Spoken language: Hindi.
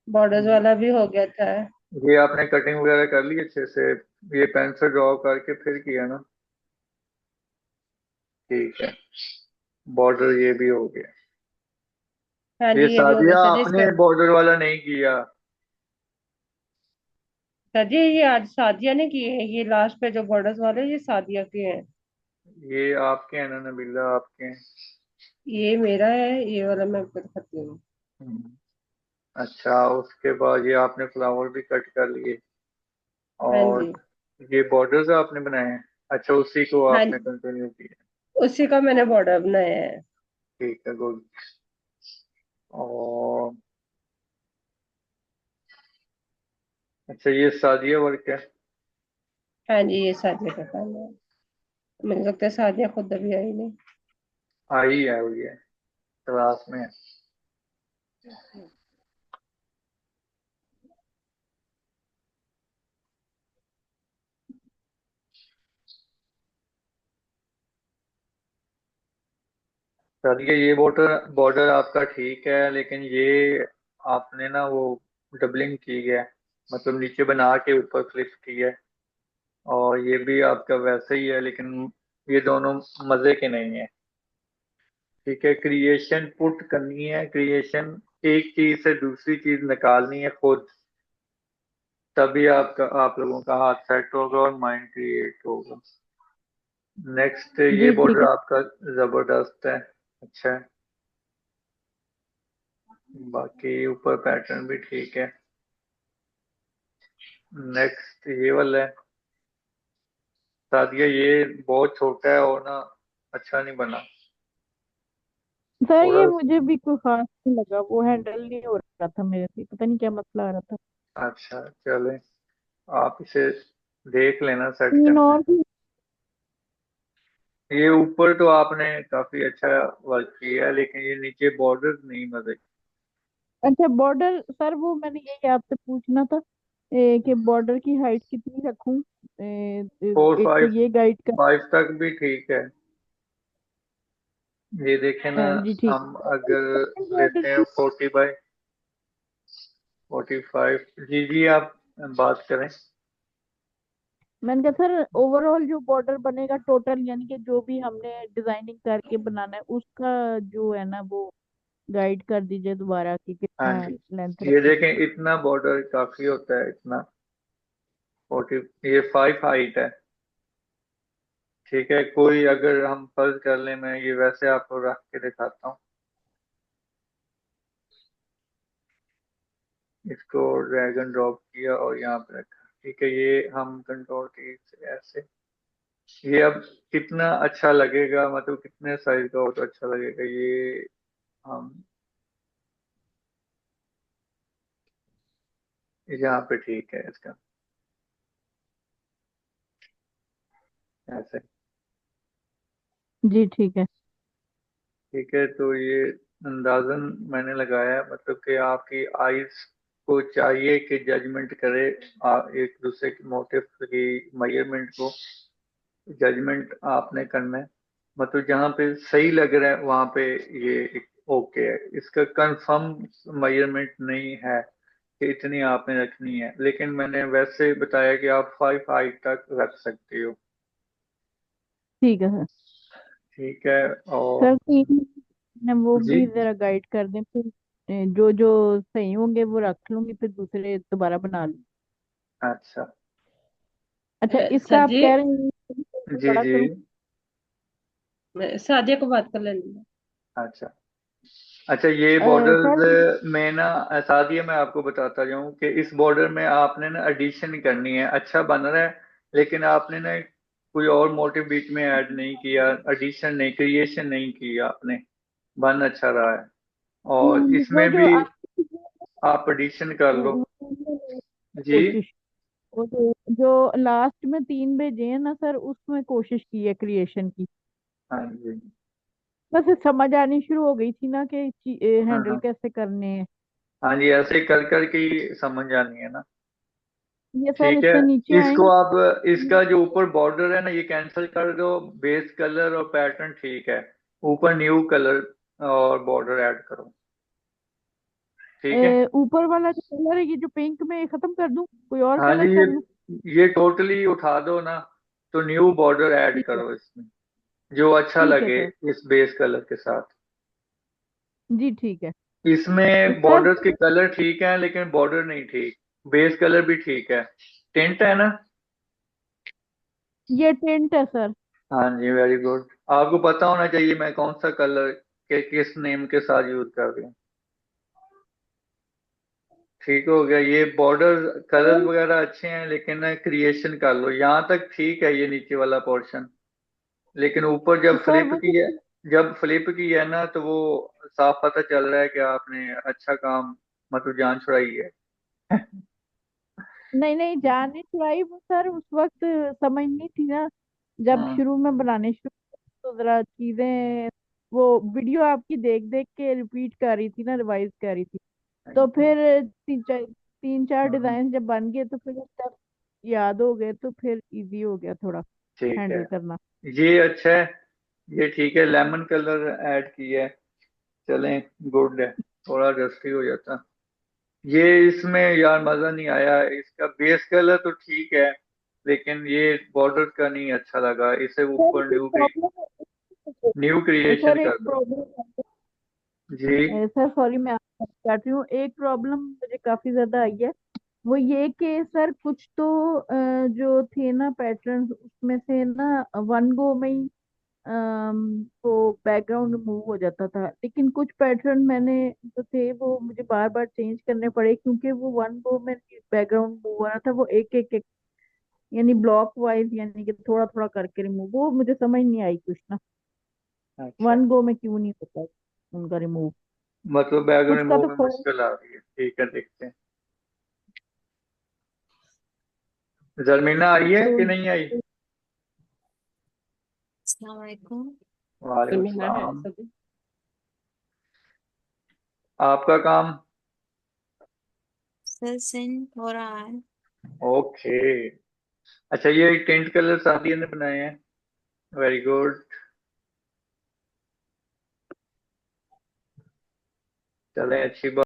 बॉर्डर्स वाला भी हो गया था। ये आपने कटिंग वगैरह कर ली अच्छे से? ये पेंसिल ड्रॉ करके फिर किया ना? ठीक है। बॉर्डर ये भी हो गया। हाँ ये जी, ये भी हो गया सादिया सर जी इसका। आपने बॉर्डर वाला नहीं किया? सर जी ये आज सादिया ने किए हैं, ये लास्ट पे जो बॉर्डर्स वाले ये सादिया के हैं। ये आपके हैं ना नबीला, आपके हैं? ये मेरा है, ये वाला मैं आपको दिखाती हूँ। हम्म। अच्छा, उसके बाद ये आपने फ्लावर भी कट कर लिए, हाँ और जी। ये बॉर्डर्स आपने बनाए हैं? अच्छा, उसी को हाँ, आपने कंटिन्यू किया। उसी का मैंने बॉर्डर बनाया है। ठीक है, गुड। और अच्छा, ये सादिया वर्क है? हाँ जी, ये सादिया का काम है। मुझे लगता है सादिया खुद अभी आई नहीं। आई है, हुई है, क्लास में है। सादिया, ये बॉर्डर बॉर्डर आपका ठीक है, लेकिन ये आपने ना वो डबलिंग की है, मतलब नीचे बना के ऊपर फ्लिप की है। और ये भी आपका वैसे ही है, लेकिन ये दोनों मजे के नहीं है। ठीक है, क्रिएशन पुट करनी है, क्रिएशन एक चीज से दूसरी चीज निकालनी है खुद, तभी आपका आप लोगों का हाथ सेट होगा और माइंड क्रिएट होगा। नेक्स्ट, ये जी ठीक बॉर्डर है। आपका जबरदस्त है, अच्छा है। बाकी ऊपर पैटर्न भी ठीक है। नेक्स्ट ये वाला है। सादिया, ये बहुत छोटा है और ना अच्छा नहीं बना, सर थोड़ा। ये मुझे भी कोई खास नहीं लगा, वो हैंडल नहीं हो रहा था मेरे से, पता नहीं क्या मसला आ रहा था। अच्छा, चले, आप इसे देख लेना सेट तीन करना है। और भी। ये ऊपर तो आपने काफी अच्छा वर्क किया है, लेकिन ये नीचे बॉर्डर नहीं मजे। अच्छा बॉर्डर सर, वो मैंने यही आपसे पूछना था कि बॉर्डर की हाइट कितनी रखूं। फोर एक तो फाइव ये गाइड कर। फाइव तक भी ठीक है। ये देखे ना, जी ठीक हम अगर बॉर्डर लेते हैं की। 40 बाई 45। जी जी, आप बात करें। मैंने कहा सर ओवरऑल जो बॉर्डर बनेगा टोटल, यानी कि जो भी हमने डिजाइनिंग करके बनाना है उसका जो है ना वो गाइड कर दीजिए दोबारा कि हाँ कितना जी, लेंथ ये रखनी देखें, इतना बॉर्डर काफी होता है, इतना 40, ये 5 हाइट है। ठीक है, कोई अगर हम फर्ज कर लें, मैं ये वैसे आपको रख के दिखाता हूँ। इसको ड्रैग एंड ड्रॉप किया और यहाँ पे रखा। ठीक है, ये हम कंट्रोल की से ऐसे, ये अब कितना अच्छा लगेगा, मतलब कितने साइज का हो तो अच्छा लगेगा ये। हम यहाँ पे ठीक है इसका, ऐसे। जी ठीक है। ठीक है, तो ये अंदाजन मैंने लगाया, मतलब कि आपकी आईज को चाहिए कि जजमेंट करे एक दूसरे के मोटिव की मेजरमेंट को, जजमेंट आपने करना है। मतलब जहाँ पे सही लग रहा है वहां पे ये ओके है। इसका कंफर्म मेजरमेंट नहीं है कि इतनी आपने रखनी है, लेकिन मैंने वैसे बताया कि आप 5 हाइट तक रख सकते हो। ठीक है सर। ठीक है। और सर तीन ने वो जी, भी जरा गाइड कर दें फिर। जो जो सही होंगे वो रख लूंगी, फिर दूसरे दोबारा बना लूंगी। अच्छा। अच्छा इसका आप कह रहे हैं जी बड़ा जी। करूँ। मैं सादिया को बात कर लेंगे। अच्छा, अच्छा, ये सर बॉर्डर्स में ना, सादिया मैं आपको बताता जाऊं कि इस बॉर्डर में आपने ना एडिशन करनी है। अच्छा बन रहा है, लेकिन आपने ना कोई और मोटिव बीच में ऐड नहीं किया, एडिशन नहीं, क्रिएशन नहीं किया आपने। बन अच्छा रहा है, और वो इसमें जो भी आप आप एडिशन कर लो। जी। कोशिश, वो जो लास्ट में तीन भेजे हैं ना सर, उसमें कोशिश की है क्रिएशन की। हाँ जी। बस समझ आनी शुरू हो गई थी ना कि हाँ हैंडल हाँ। कैसे करने हैं। हाँ जी, ऐसे कर कर के ही समझ आनी है ना। ये सर ठीक है, इससे नीचे इसको आएंगे। आप, इसका जो ऊपर बॉर्डर है ना, ये कैंसिल कर दो। बेस कलर और पैटर्न ठीक है, ऊपर न्यू कलर और बॉर्डर ऐड करो। ठीक है। ऊपर वाला जो कलर है, ये जो पिंक में, ये खत्म कर दूं, कोई और हाँ जी, कलर कर लूं? ये टोटली उठा दो ना, तो न्यू बॉर्डर ऐड ठीक है। करो इसमें, जो अच्छा ठीक है लगे सर। इस बेस कलर के साथ। जी ठीक है। इसमें सर बॉर्डर के कलर ठीक है लेकिन बॉर्डर नहीं ठीक। बेस कलर भी ठीक है। टेंट है ना? ये टेंट है सर। हाँ जी, वेरी गुड। आपको पता होना चाहिए मैं कौन सा कलर के किस नेम के साथ यूज कर रही हूँ। ठीक हो गया। ये बॉर्डर कलर सर वगैरह अच्छे हैं लेकिन क्रिएशन कर लो, यहाँ तक ठीक है ये नीचे वाला पोर्शन। लेकिन ऊपर जब सर फ्लिप वही। की है, जब फ्लिप की है ना, तो वो साफ पता चल रहा है कि आपने अच्छा काम, मतलब जान छुड़ाई है। नहीं नहीं, जाने छुड़ाई वो सर, उस वक्त समझ नहीं थी ना, जब हाँ। शुरू में बनाने शुरू तो जरा चीजें, वो वीडियो आपकी देख देख के रिपीट कर रही थी ना, रिवाइज कर रही थी। तो फिर तीन चार हाँ, डिजाइन जब बन गए तो फिर स्टेप याद हो गए, तो फिर इजी हो गया थोड़ा ठीक है। हैंडल करना। ये अच्छा है। ये ठीक है, लेमन कलर ऐड किया है। चलें, गुड है। थोड़ा डस्टी हो जाता। ये इसमें यार मजा नहीं आया, इसका बेस कलर तो ठीक है लेकिन ये बॉर्डर का नहीं अच्छा लगा। इसे सर ऊपर एक प्रॉब्लम न्यू क्रिएशन सर एक कर दो। प्रॉब्लम जी। सर सॉरी, मैं आपको काट रही हूँ। एक प्रॉब्लम मुझे काफी ज्यादा आई है, वो ये कि सर कुछ तो जो थे ना पैटर्न, उसमें से ना वन गो में ही वो बैकग्राउंड मूव हो जाता था, लेकिन कुछ पैटर्न मैंने जो थे वो मुझे बार बार चेंज करने पड़े, क्योंकि वो वन गो में बैकग्राउंड मूव हो रहा था, वो एक एक एक यानी ब्लॉक वाइज, यानी कि थोड़ा थोड़ा करके रिमूव, वो मुझे समझ नहीं आई कुछ ना, अच्छा, वन गो में क्यों नहीं होता उनका रिमूव। मतलब कुछ बैकग्राउंड का मूव तो में फर्क। मुश्किल आ रही है। ठीक है, देखते हैं। जर्मीना आई है तो कि नहीं आई? अस्सलाम वालेकुम। वालेकुम जमीना है सलाम। सभी। आपका काम। सर सेंड हो रहा है। ओके। अच्छा, ये टेंट कलर सादिया ने बनाए हैं। Very good. चलें, अच्छी बात।